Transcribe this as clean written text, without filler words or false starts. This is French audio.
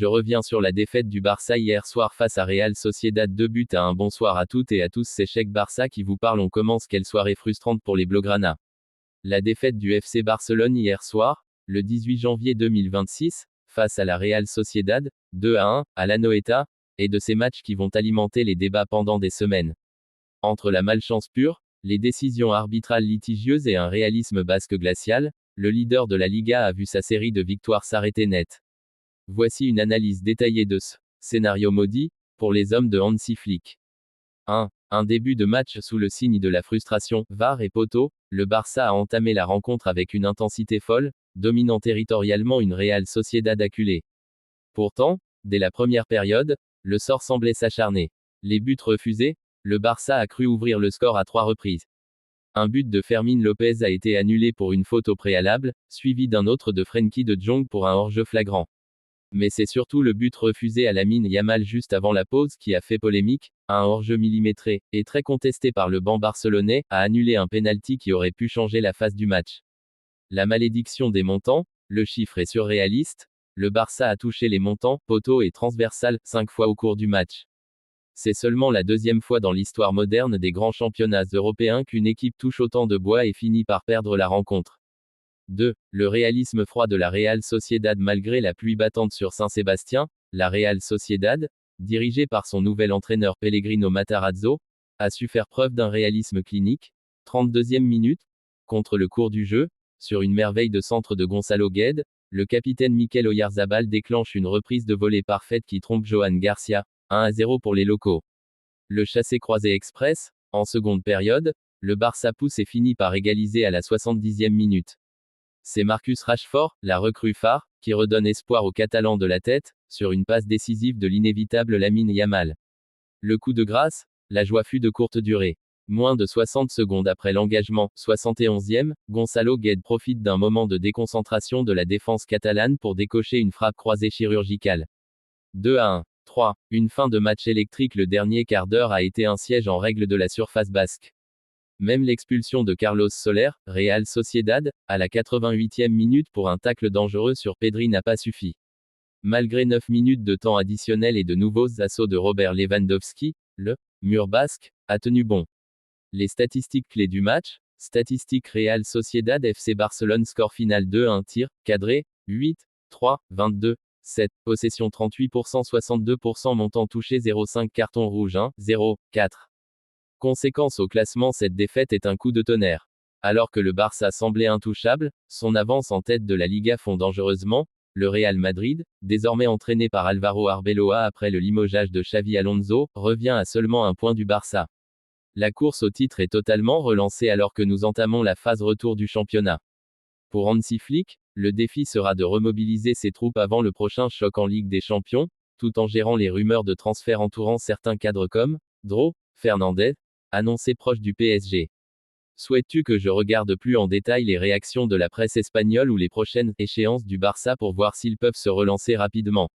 Je reviens sur la défaite du Barça hier soir face à Real Sociedad 2-1. Bonsoir à toutes et à tous, c'est Cheikh Barça qui vous parle. On commence. Quelle soirée frustrante pour les Blaugrana. La défaite du FC Barcelone hier soir, le 18 janvier 2026, face à la Real Sociedad, 2-1, à l'Anoeta, et de ces matchs qui vont alimenter les débats pendant des semaines. Entre la malchance pure, les décisions arbitrales litigieuses et un réalisme basque glacial, le leader de la Liga a vu sa série de victoires s'arrêter net. Voici une analyse détaillée de ce scénario maudit, pour les hommes de Hansi Flick. 1. Un début de match sous le signe de la frustration, VAR et poteau, le Barça a entamé la rencontre avec une intensité folle, dominant territorialement une Real Sociedad acculée. Pourtant, dès la première période, le sort semblait s'acharner. Les buts refusés, le Barça a cru ouvrir le score à 3 reprises. Un but de Fermín López a été annulé pour une faute au préalable, suivi d'un autre de Frenkie de Jong pour un hors-jeu flagrant. Mais c'est surtout le but refusé à Lamine Yamal juste avant la pause qui a fait polémique. Un hors-jeu millimétré, et très contesté par le banc barcelonais, a annulé un pénalty qui aurait pu changer la face du match. La malédiction des montants, le chiffre est surréaliste, le Barça a touché les montants, poteaux et transversales, 5 fois au cours du match. C'est seulement la deuxième fois dans l'histoire moderne des grands championnats européens qu'une équipe touche autant de bois et finit par perdre la rencontre. 2. Le réalisme froid de la Real Sociedad. Malgré la pluie battante sur Saint-Sébastien, la Real Sociedad, dirigée par son nouvel entraîneur Pellegrino Matarazzo, a su faire preuve d'un réalisme clinique. 32e minute, contre le cours du jeu, sur une merveille de centre de Gonzalo Guedes, le capitaine Mikel Oyarzabal déclenche une reprise de volée parfaite qui trompe Johan Garcia, 1-0 pour les locaux. Le chassé-croisé express, en seconde période, le Barça pousse et finit par égaliser à la 70e minute. C'est Marcus Rashford, la recrue phare, qui redonne espoir aux Catalans de la tête, sur une passe décisive de l'inévitable Lamine Yamal. Le coup de grâce, la joie fut de courte durée. Moins de 60 secondes après l'engagement, 71e, Gonzalo Guedes profite d'un moment de déconcentration de la défense catalane pour décocher une frappe croisée chirurgicale. 2-1. 3. Une fin de match électrique. Le dernier quart d'heure a été un siège en règle de la surface basque. Même l'expulsion de Carlos Soler, Real Sociedad, à la 88e minute pour un tacle dangereux sur Pedri n'a pas suffi. Malgré 9 minutes de temps additionnel et de nouveaux assauts de Robert Lewandowski, le mur basque a tenu bon. Les statistiques clés du match, statistiques Real Sociedad FC Barcelone. Score final 2-1. Tir cadré 8, 3, 22, 7, possession 38%, 62%, montant touché 0,5, carton rouge 1, 0, 4. Conséquence au classement, cette défaite est un coup de tonnerre. Alors que le Barça semblait intouchable, son avance en tête de la Liga fond dangereusement, le Real Madrid, désormais entraîné par Álvaro Arbeloa après le limogeage de Xavi Alonso, revient à seulement un point du Barça. La course au titre est totalement relancée alors que nous entamons la phase retour du championnat. Pour Hansi Flick, le défi sera de remobiliser ses troupes avant le prochain choc en Ligue des Champions, tout en gérant les rumeurs de transfert entourant certains cadres comme Dro, Fernandez, annoncé proche du PSG. Souhaites-tu que je regarde plus en détail les réactions de la presse espagnole ou les prochaines échéances du Barça pour voir s'ils peuvent se relancer rapidement?